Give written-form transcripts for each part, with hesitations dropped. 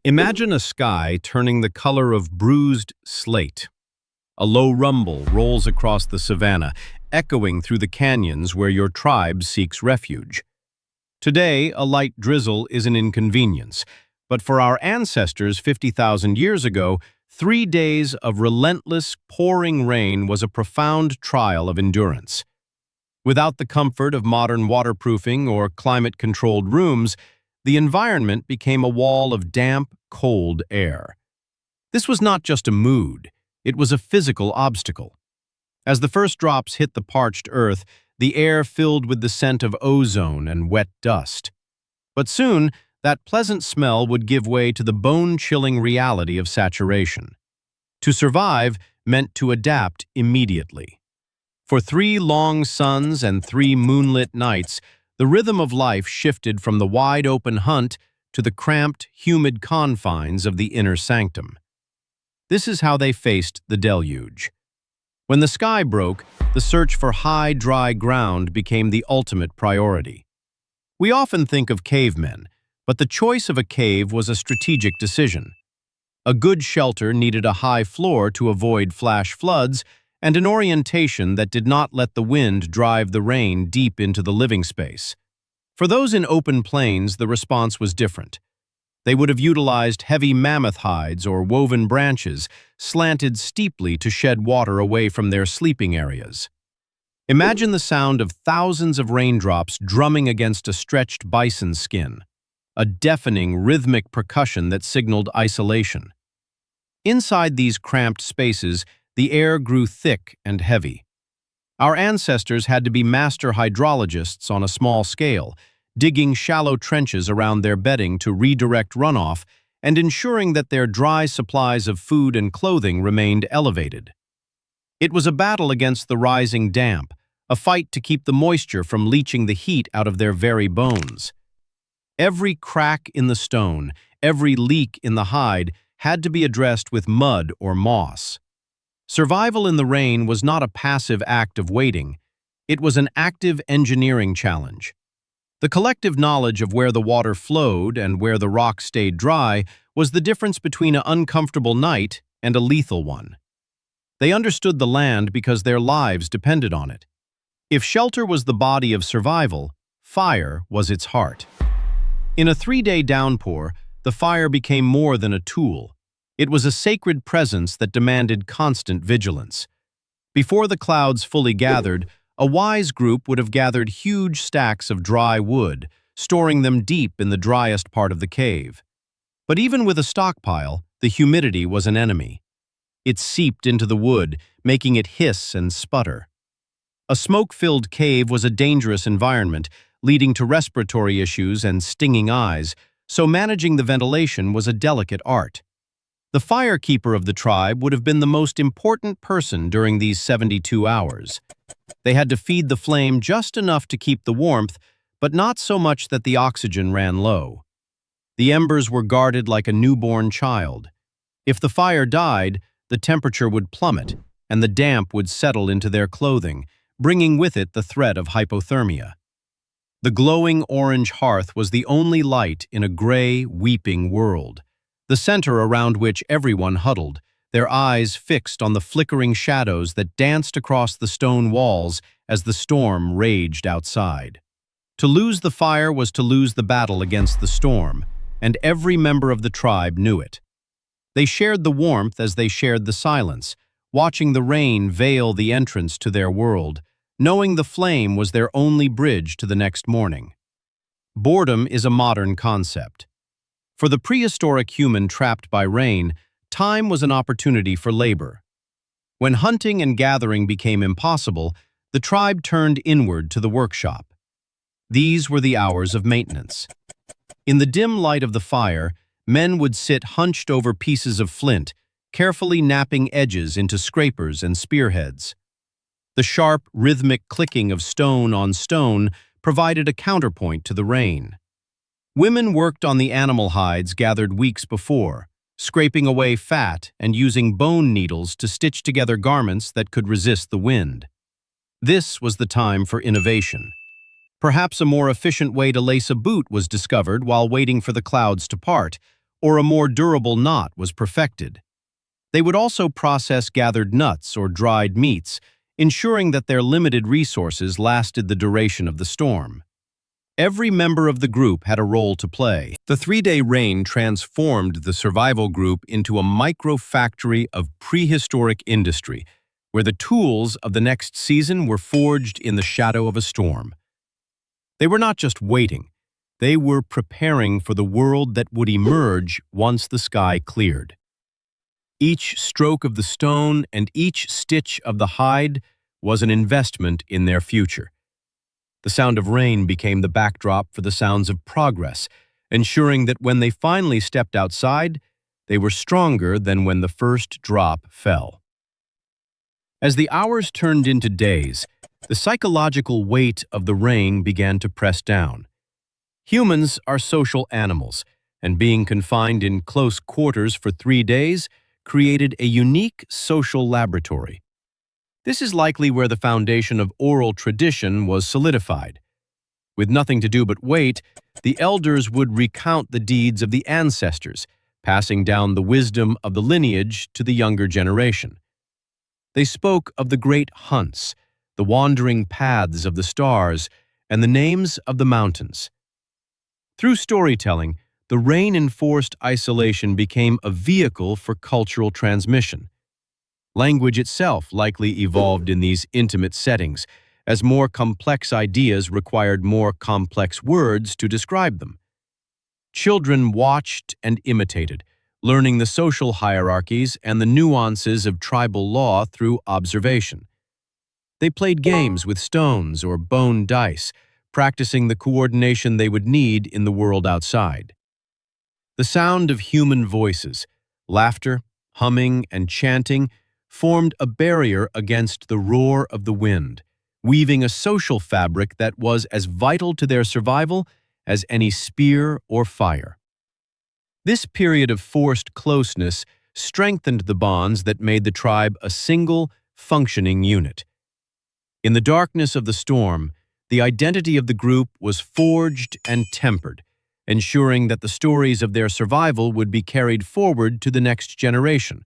Imagine a sky turning the color of bruised slate. A low rumble rolls across the savanna, echoing through the canyons where your tribe seeks refuge. Today, a light drizzle is an inconvenience, but for our ancestors 50,000 years ago, 3 days of relentless, pouring rain was a profound trial of endurance. Without the comfort of modern waterproofing or climate-controlled rooms, the environment became a wall of damp, cold air. This was not just a mood, it was a physical obstacle. As the first drops hit the parched earth, the air filled with the scent of ozone and wet dust. But soon, that pleasant smell would give way to the bone-chilling reality of saturation. To survive meant to adapt immediately. For 3 long suns and 3 moonlit nights, the rhythm of life shifted from the wide-open hunt to the cramped, humid confines of the inner sanctum. This is how they faced the deluge. When the sky broke, the search for high, dry ground became the ultimate priority. We often think of cavemen, but the choice of a cave was a strategic decision. A good shelter needed a high floor to avoid flash floods, and an orientation that did not let the wind drive the rain deep into the living space. For those in open plains, the response was different. They would have utilized heavy mammoth hides or woven branches, slanted steeply to shed water away from their sleeping areas. Imagine the sound of thousands of raindrops drumming against a stretched bison skin, a deafening, rhythmic percussion that signaled isolation. Inside these cramped spaces, the air grew thick and heavy. Our ancestors had to be master hydrologists on a small scale, digging shallow trenches around their bedding to redirect runoff and ensuring that their dry supplies of food and clothing remained elevated. It was a battle against the rising damp, a fight to keep the moisture from leaching the heat out of their very bones. Every crack in the stone, every leak in the hide had to be addressed with mud or moss. Survival in the rain was not a passive act of waiting. It was an active engineering challenge. The collective knowledge of where the water flowed and where the rock stayed dry was the difference between an uncomfortable night and a lethal one. They understood the land because their lives depended on it. If shelter was the body of survival, fire was its heart. In a 3-day downpour, the fire became more than a tool. It was a sacred presence that demanded constant vigilance. Before the clouds fully gathered, a wise group would have gathered huge stacks of dry wood, storing them deep in the driest part of the cave. But even with a stockpile, the humidity was an enemy. It seeped into the wood, making it hiss and sputter. A smoke-filled cave was a dangerous environment, leading to respiratory issues and stinging eyes, so managing the ventilation was a delicate art. The firekeeper of the tribe would have been the most important person during these 72 hours. They had to feed the flame just enough to keep the warmth, but not so much that the oxygen ran low. The embers were guarded like a newborn child. If the fire died, the temperature would plummet, and the damp would settle into their clothing, bringing with it the threat of hypothermia. The glowing orange hearth was the only light in a gray, weeping world, the center around which everyone huddled, their eyes fixed on the flickering shadows that danced across the stone walls as the storm raged outside. To lose the fire was to lose the battle against the storm, and every member of the tribe knew it. They shared the warmth as they shared the silence, watching the rain veil the entrance to their world, knowing the flame was their only bridge to the next morning. Boredom is a modern concept. For the prehistoric human trapped by rain, time was an opportunity for labor. When hunting and gathering became impossible, the tribe turned inward to the workshop. These were the hours of maintenance. In the dim light of the fire, men would sit hunched over pieces of flint, carefully knapping edges into scrapers and spearheads. The sharp, rhythmic clicking of stone on stone provided a counterpoint to the rain. Women worked on the animal hides gathered weeks before, scraping away fat and using bone needles to stitch together garments that could resist the wind. This was the time for innovation. Perhaps a more efficient way to lace a boot was discovered while waiting for the clouds to part, or a more durable knot was perfected. They would also process gathered nuts or dried meats, ensuring that their limited resources lasted the duration of the storm. Every member of the group had a role to play. The three-day rain transformed the survival group into a micro-factory of prehistoric industry, where the tools of the next season were forged in the shadow of a storm. They were not just waiting, they were preparing for the world that would emerge once the sky cleared. Each stroke of the stone and each stitch of the hide was an investment in their future. The sound of rain became the backdrop for the sounds of progress, ensuring that when they finally stepped outside, they were stronger than when the first drop fell. As the hours turned into days, the psychological weight of the rain began to press down. Humans are social animals, and being confined in close quarters for 3 days created a unique social laboratory. This is likely where the foundation of oral tradition was solidified. With nothing to do but wait, the elders would recount the deeds of the ancestors, passing down the wisdom of the lineage to the younger generation. They spoke of the great hunts, the wandering paths of the stars, and the names of the mountains. Through storytelling, the rain-enforced isolation became a vehicle for cultural transmission. Language itself likely evolved in these intimate settings, as more complex ideas required more complex words to describe them. Children watched and imitated, learning the social hierarchies and the nuances of tribal law through observation. They played games with stones or bone dice, practicing the coordination they would need in the world outside. The sound of human voices, laughter, humming, and chanting formed a barrier against the roar of the wind, weaving a social fabric that was as vital to their survival as any spear or fire. This period of forced closeness strengthened the bonds that made the tribe a single, functioning unit. In the darkness of the storm, the identity of the group was forged and tempered, ensuring that the stories of their survival would be carried forward to the next generation,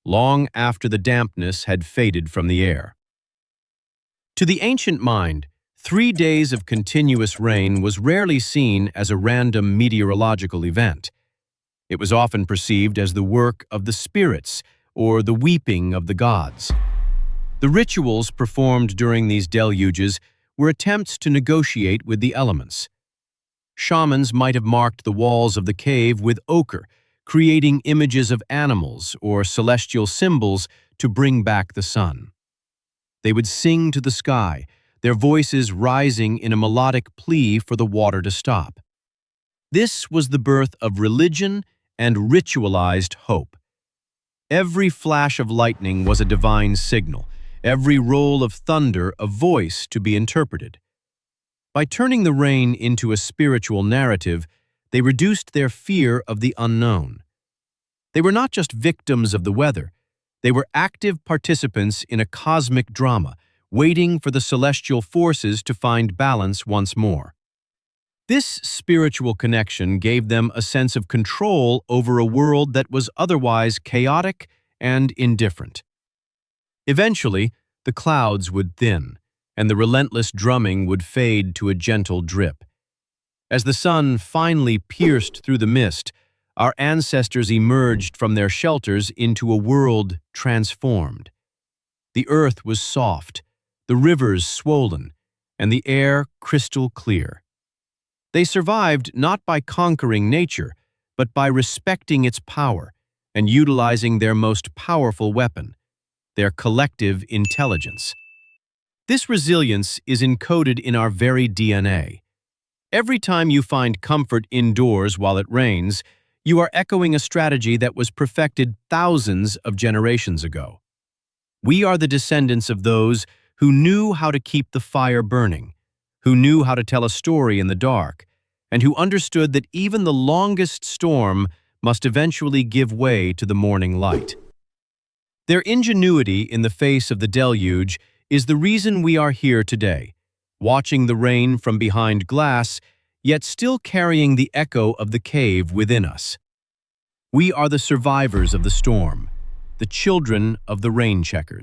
long after the dampness had faded from the air. To the ancient mind, 3 days of continuous rain was rarely seen as a random meteorological event. It was often perceived as the work of the spirits or the weeping of the gods. The rituals performed during these deluges were attempts to negotiate with the elements. Shamans might have marked the walls of the cave with ochre, creating images of animals or celestial symbols to bring back the sun. They would sing to the sky, their voices rising in a melodic plea for the water to stop. This was the birth of religion and ritualized hope. Every flash of lightning was a divine signal, every roll of thunder a voice to be interpreted. By turning the rain into a spiritual narrative, they reduced their fear of the unknown. They were not just victims of the weather, they were active participants in a cosmic drama, waiting for the celestial forces to find balance once more. This spiritual connection gave them a sense of control over a world that was otherwise chaotic and indifferent. Eventually, the clouds would thin, and the relentless drumming would fade to a gentle drip. As the sun finally pierced through the mist, our ancestors emerged from their shelters into a world transformed. The earth was soft, the rivers swollen, and the air crystal clear. They survived not by conquering nature, but by respecting its power and utilizing their most powerful weapon, their collective intelligence. This resilience is encoded in our very DNA. Every time you find comfort indoors while it rains, you are echoing a strategy that was perfected thousands of generations ago. We are the descendants of those who knew how to keep the fire burning, who knew how to tell a story in the dark, and who understood that even the longest storm must eventually give way to the morning light. Their ingenuity in the face of the deluge is the reason we are here today, watching the rain from behind glass, yet still carrying the echo of the cave within us. We are the survivors of the storm, the children of the rain checkers.